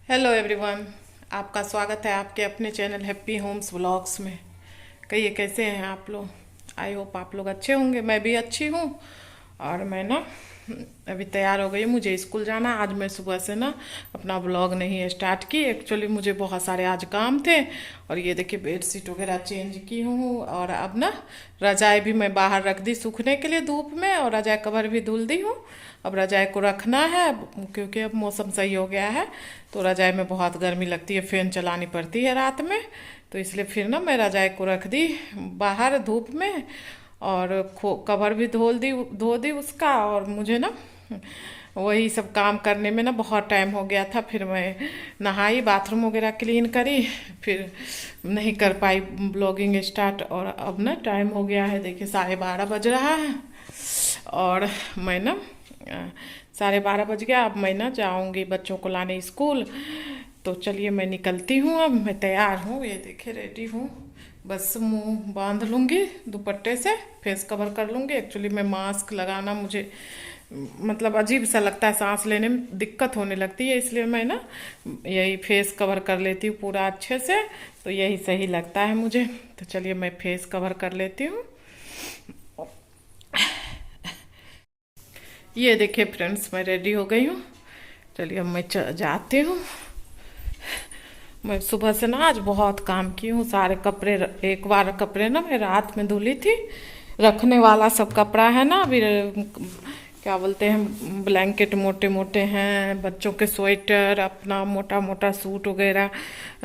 Hello everyone. आपका स्वागत है आपके अपने चैनल हैप्पी होम्स व्लॉग्स में। कहिए कैसे हैं आप लोग। आई होप आप लोग अच्छे होंगे। मैं भी अच्छी हूँ। और मैं ना अभी तैयार हो गई हूँ, मुझे स्कूल जाना है। आज मैं सुबह से ना अपना व्लॉग नहीं स्टार्ट की। एक्चुअली मुझे बहुत सारे आज काम थे। और ये देखिए बेड शीट वगैरह चेंज की हूँ। और अब ना रजाई भी मैं बाहर रख दी सूखने के लिए धूप में, और रजाई कवर भी धुल दी हूँ। अब रजाई को रखना है क्योंकि अब मौसम सही हो गया है। तो रजाई में बहुत गर्मी लगती है, फैन चलानी पड़ती है रात में। तो इसलिए फिर ना मैं रजाई को रख दी बाहर धूप में। और कवर भी धो दी उसका। और मुझे ना वही सब काम करने में ना बहुत टाइम हो गया था। फिर मैं नहाई, बाथरूम वगैरह क्लीन करी, फिर नहीं कर पाई ब्लॉगिंग स्टार्ट। और अब ना टाइम हो गया है, देखिए 12:30 बज रहा है। और मैं ना 12:30 बज गया। अब मैं ना जाऊंगी बच्चों को लाने स्कूल। तो चलिए मैं निकलती हूँ। अब मैं तैयार हूँ, ये देखिए रेडी हूँ। बस मुंह बांध लूँगी दुपट्टे से, फेस कवर कर लूँगी। एक्चुअली मैं मास्क लगाना मुझे मतलब अजीब सा लगता है, सांस लेने में दिक्कत होने लगती है। इसलिए मैं ना यही फेस कवर कर लेती हूँ पूरा अच्छे से। तो यही सही लगता है मुझे। तो चलिए मैं फेस कवर कर लेती हूँ। ये देखिए फ्रेंड्स, मैं रेडी हो गई हूँ। चलिए अब मैं जाती हूँ। मैं सुबह से ना आज बहुत काम की हूँ। सारे कपड़े, एक बार कपड़े ना मैं रात में धुली थी। रखने वाला सब कपड़ा है ना अभी, क्या बोलते हैं, ब्लैंकेट मोटे मोटे हैं, बच्चों के स्वेटर, अपना मोटा मोटा सूट वगैरह,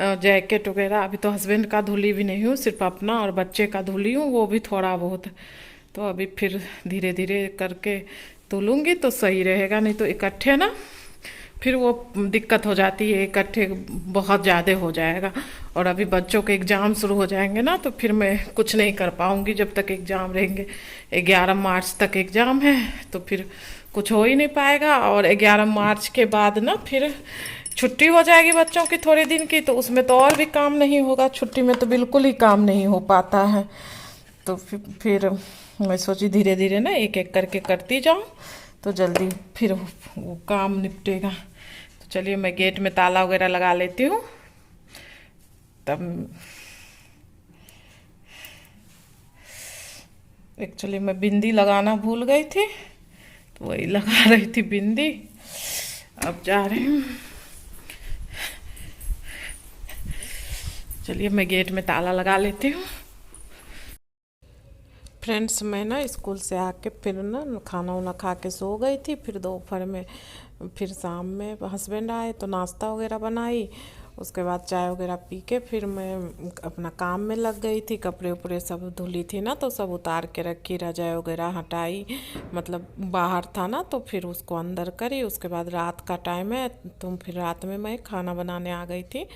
जैकेट वगैरह। अभी तो हस्बैंड का धुली भी नहीं हूँ, सिर्फ अपना और बच्चे का धुली हूँ, वो भी थोड़ा बहुत। तो अभी फिर धीरे धीरे करके धुलूंगी तो सही रहेगा, नहीं तो इकट्ठे ना फिर वो दिक्कत हो जाती है, इकट्ठे बहुत ज़्यादा हो जाएगा। और अभी बच्चों के एग्ज़ाम शुरू हो जाएंगे ना, तो फिर मैं कुछ नहीं कर पाऊँगी जब तक एग्ज़ाम रहेंगे। 11 मार्च तक एग्ज़ाम है, तो फिर कुछ हो ही नहीं पाएगा। और 11 मार्च के बाद ना फिर छुट्टी हो जाएगी बच्चों की थोड़े दिन की, तो उसमें तो और भी काम नहीं होगा। छुट्टी में तो बिल्कुल ही काम नहीं हो पाता है। तो फिर मैं सोची धीरे धीरे ना एक एक करके करती जाऊँ, तो जल्दी फिर वो काम निपटेगा। तो चलिए मैं गेट में ताला वगैरह लगा लेती हूँ। तब एक्चुअली मैं बिंदी लगाना भूल गई थी, तो वही लगा रही थी बिंदी। अब जा रही हूँ। चलिए मैं गेट में ताला लगा लेती हूँ। फ्रेंड्स मैं ना स्कूल से आके फिर ना खाना वाना खा के सो गई थी। फिर दोपहर में, फिर शाम में हस्बैंड आए तो नाश्ता वगैरह बनाई। उसके बाद चाय वगैरह पी के फिर मैं अपना काम में लग गई थी। कपड़े उपड़े सब धुली थी ना, तो सब उतार के रखी, रजाई वगैरह हटाई। मतलब बाहर था ना, तो फिर उसको अंदर करी। उसके बाद रात का टाइम है, तो फिर रात में मैं खाना बनाने आ गई थी।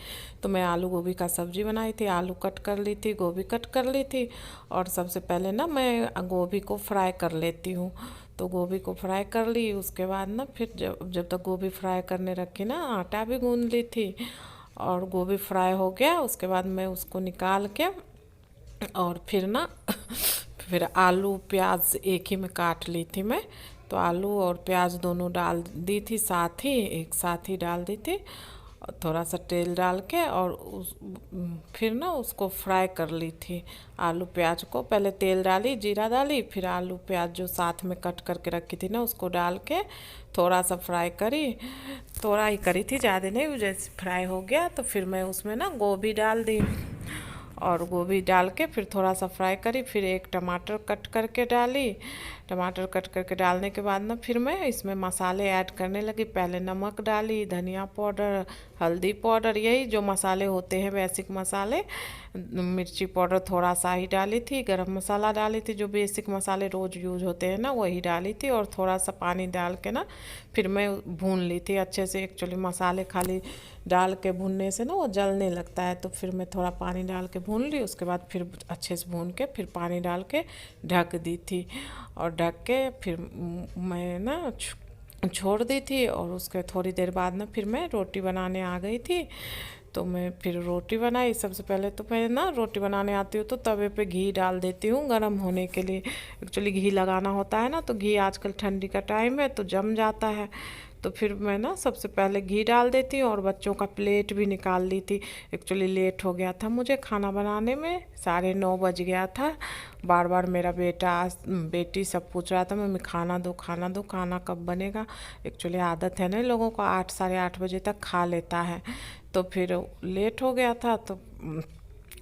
तो मैं आलू गोभी का सब्ज़ी बनाई थी, आलू कट कर ली थी, गोभी कट कर ली थी। और सबसे पहले ना मैं गोभी को फ्राई कर लेती हूँ। तो गोभी को फ्राई कर ली। उसके बाद ना फिर जब जब तक गोभी फ्राई करने रखी ना, आटा भी गूंद ली थी। और गोभी फ्राई हो गया, उसके बाद मैं उसको निकाल के और फिर ना फिर आलू प्याज एक ही में काट ली थी मैं। तो आलू और प्याज दोनों डाल दी थी, साथ ही एक साथ ही डाल दी थी। और थोड़ा सा तेल डाल के और फिर ना उसको फ्राई कर ली थी। आलू प्याज को पहले तेल डाली, जीरा डाली, फिर आलू प्याज जो साथ में कट करके रखी थी ना उसको डाल के थोड़ा सा फ्राई करी। थोड़ा ही करी थी, ज़्यादा नहीं। जैसे फ्राई हो गया तो फिर मैं उसमें ना गोभी डाल दी। और गोभी डाल के फिर थोड़ा सा फ्राई करी। फिर एक टमाटर कट करके डाली। टमाटर कट करके डालने के बाद ना फिर मैं इसमें मसाले ऐड करने लगी। पहले नमक डाली, धनिया पाउडर, हल्दी पाउडर, यही जो मसाले होते हैं बेसिक मसाले। मिर्ची पाउडर थोड़ा सा ही डाली थी, गरम मसाला डाली थी, जो बेसिक मसाले रोज़ यूज होते हैं ना वही डाली थी। और थोड़ा सा पानी डाल के ना फिर मैं भून ली थी अच्छे से। एक्चुअली मसाले खाली डाल के भूनने से ना वो जलने लगता है, तो फिर मैं थोड़ा पानी डाल के भून ली। उसके बाद फिर अच्छे से भून के फिर पानी डाल के ढक दी थी। और ढक के फिर मैं ना छोड़ दी थी। और उसके थोड़ी देर बाद ना फिर मैं रोटी बनाने आ गई थी। तो मैं फिर रोटी बनाई। सबसे पहले तो मैं ना रोटी बनाने आती हूँ तो तवे पे घी डाल देती हूँ गर्म होने के लिए। एक्चुअली घी लगाना होता है ना, तो घी आजकल ठंडी का टाइम है तो जम जाता है। तो फिर मैं ना सबसे पहले घी डाल देती हूँ और बच्चों का प्लेट भी निकाल ली थी। एक्चुअली लेट हो गया था मुझे खाना बनाने में, 9:30 बज गया था। बार बार मेरा बेटी सब पूछ रहा था मम्मी खाना दो खाना दो, खाना कब बनेगा। एक्चुअली आदत है ना लोगों को 8 साढ़े 8 बजे तक खा लेता है। तो फिर लेट हो गया था तो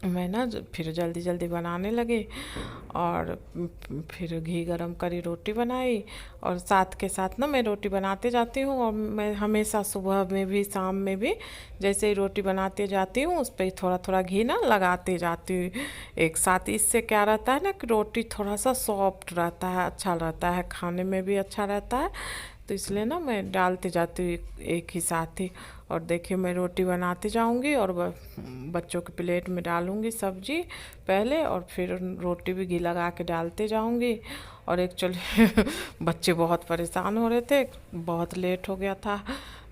मैं ना फिर जल्दी जल्दी बनाने लगी और फिर घी गरम करी, रोटी बनाई। और साथ के साथ ना मैं रोटी बनाते जाती हूँ और मैं हमेशा सुबह में भी शाम में भी जैसे ही रोटी बनाते जाती हूँ उस पर थोड़ा थोड़ा घी ना लगाते जाती हूँ एक साथ। इससे क्या रहता है ना कि रोटी थोड़ा सा सॉफ्ट रहता है, अच्छा रहता है, खाने में भी अच्छा रहता है। तो इसलिए ना मैं डालते जाती हूँ एक ही साथ ही। और देखिए मैं रोटी बनाते जाऊंगी और बच्चों के प्लेट में डालूंगी सब्जी पहले और फिर रोटी भी घी लगा के डालते जाऊंगी। और एक्चुअली बच्चे बहुत परेशान हो रहे थे, बहुत लेट हो गया था।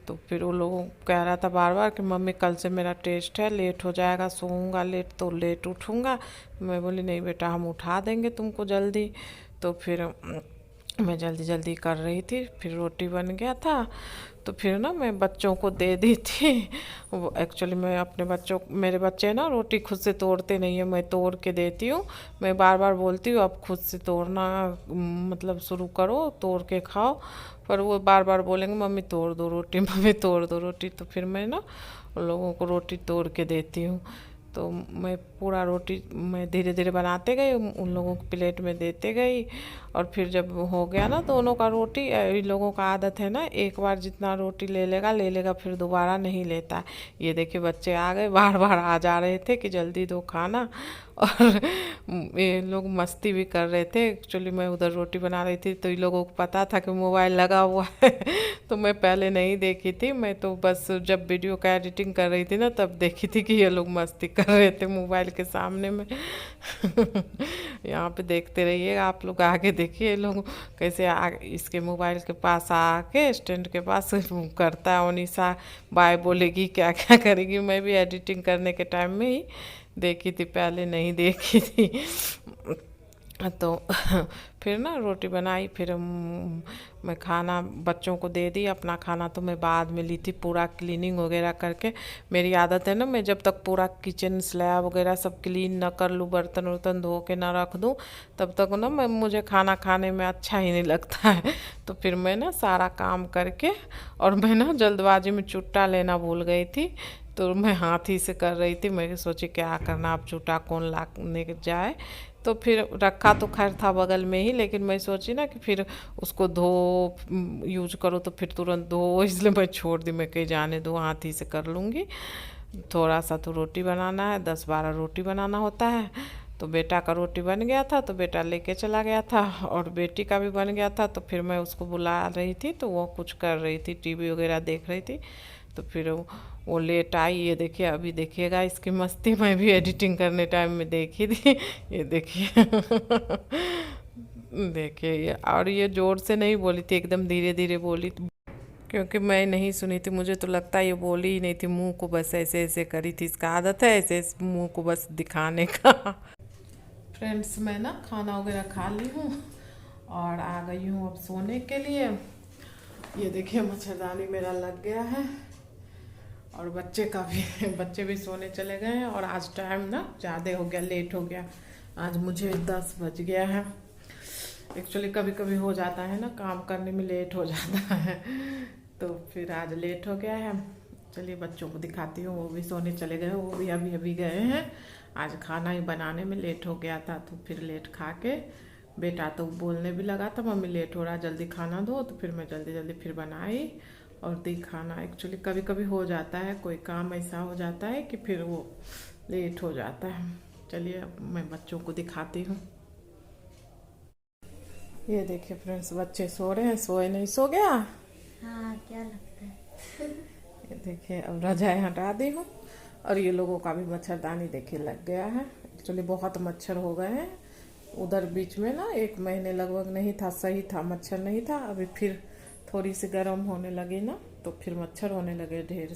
तो फिर वो लोग कह रहा था बार बार कि मम्मी कल से मेरा टेस्ट है, लेट हो जाएगा, सोऊंगा लेट तो लेट उठूंगा। मैं बोली नहीं बेटा हम उठा देंगे तुमको जल्दी। तो फिर मैं जल्दी जल्दी कर रही थी, फिर रोटी बन गया था। तो फिर ना मैं बच्चों को दे दी थी। वो एक्चुअली मैं अपने बच्चों, मेरे बच्चे ना रोटी खुद से तोड़ते नहीं है, मैं तोड़ के देती हूँ। मैं बार बार बोलती हूँ अब खुद से तोड़ना मतलब शुरू करो, तोड़ के खाओ। पर वो बार बार बोलेंगे मम्मी तोड़ दो रोटी, मम्मी तोड़ दो रोटी। तो फिर मैं ना उन लोगों को रोटी तोड़ के देती हूँ। तो मैं पूरा रोटी मैं धीरे धीरे बनाते गई, उन लोगों को प्लेट में देते गई। और फिर जब हो गया ना दोनों का रोटी, इन लोगों का आदत है ना एक बार जितना रोटी ले लेगा फिर दोबारा नहीं लेता। ये देखिए बच्चे आ गए, बार बार आ जा रहे थे कि जल्दी दो खाना। और ये लोग मस्ती भी कर रहे थे। एक्चुअली मैं उधर रोटी बना रही थी तो इन लोगों को पता था कि मोबाइल लगा हुआ है। तो मैं पहले नहीं देखी थी, मैं तो बस जब वीडियो का एडिटिंग कर रही थी ना तब देखी थी कि ये लोग मस्ती कर रहे थे मोबाइल के सामने में। यहाँ पे देखते रहिएगा आप लोग, आगे देखिए ये लोग कैसे इसके मोबाइल के पास आके स्टैंड के पास करता है। अनीसा बाय बोलेगी, क्या क्या करेगी। मैं भी एडिटिंग करने के टाइम में ही देखी थी, पहले नहीं देखी थी। तो फिर ना रोटी बनाई, फिर मैं खाना बच्चों को दे दी। अपना खाना तो मैं बाद में ली थी, पूरा क्लीनिंग वगैरह करके। मेरी आदत है ना मैं जब तक पूरा किचन स्लैब वगैरह सब क्लीन न कर लूँ, बर्तन वर्तन धो के ना रख दूँ, तब तक ना मुझे खाना खाने में अच्छा ही नहीं लगता है। तो फिर मैं ना सारा काम करके, और मैं ना जल्दबाजी में चुट्टा लेना भूल गई थी। तो मैं हाथ ही से कर रही थी, मैं सोची क्या करना अब चूटा कौन लाने जाए। तो फिर रखा तो खैर था बगल में ही, लेकिन मैं सोची ना कि फिर उसको धो यूज करो तो फिर तुरंत धो, इसलिए मैं छोड़ दी। मैं कहीं जाने दो, हाथ ही से कर लूँगी। थोड़ा सा तो रोटी बनाना है, 10-12 रोटी बनाना होता है। तो बेटा का रोटी बन गया था तो बेटा लेके चला गया था, और बेटी का भी बन गया था। तो फिर मैं उसको बुला रही थी तो वो कुछ कर रही थी, टीवी वगैरह देख रही थी। तो फिर वो लेट आई। ये देखिए अभी देखिएगा इसकी मस्ती, मैं भी एडिटिंग करने टाइम में देखी थी। ये देखिए देखिए ये, और ये जोर से नहीं बोली थी, एकदम धीरे धीरे बोली थी, क्योंकि मैं नहीं सुनी थी। मुझे तो लगता है ये बोली ही नहीं थी, मुंह को बस ऐसे ऐसे करी थी। इसका आदत है ऐसे ऐसे मुंह को बस दिखाने का। फ्रेंड्स मैं ना खाना वगैरह खा ली हूँ और आ गई हूँ अब सोने के लिए। ये देखिए मच्छरदानी मेरा लग गया है और बच्चे का भी बच्चे भी सोने चले गए हैं। और आज टाइम ना ज़्यादा हो गया, लेट हो गया। आज मुझे 10 बज गया है। एक्चुअली कभी कभी हो जाता है ना, काम करने में लेट हो जाता है। तो फिर आज लेट हो गया है। चलिए बच्चों को दिखाती हूँ, वो भी सोने चले गए, वो भी अभी अभी गए हैं। आज खाना ही बनाने में लेट हो गया था तो फिर लेट खा के, बेटा तो बोलने भी लगा था मम्मी लेट हो रहा जल्दी खाना दो। तो फिर मैं जल्दी जल्दी फिर बनाई और दी खाना। एक्चुअली कभी कभी हो जाता है, कोई काम ऐसा हो जाता है कि फिर वो लेट हो जाता है। चलिए अब मैं बच्चों को दिखाती हूँ। ये देखिए फ्रेंड्स बच्चे सो रहे हैं, सोए नहीं सो गया। हाँ क्या लगता है। ये देखिए अब रजाई हटा दी हूँ और ये लोगों का भी मच्छरदानी देखिए लग गया है। एक्चुअली बहुत मच्छर हो गए हैं। उधर बीच में ना 1 महीने लगभग नहीं था, सही था, मच्छर नहीं था। अभी फिर थोड़ी सी गर्म होने लगी ना तो फिर मच्छर होने लगे ढेर।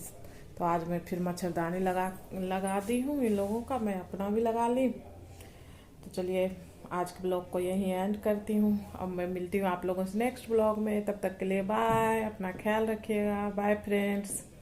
तो आज मैं फिर मच्छरदानी लगा दी हूँ इन लोगों का, मैं अपना भी लगा ली। तो चलिए आज के ब्लॉग को यहीं एंड करती हूँ। अब मैं मिलती हूँ आप लोगों से नेक्स्ट ब्लॉग में। तब तक के लिए बाय, अपना ख्याल रखिएगा। Bye friends.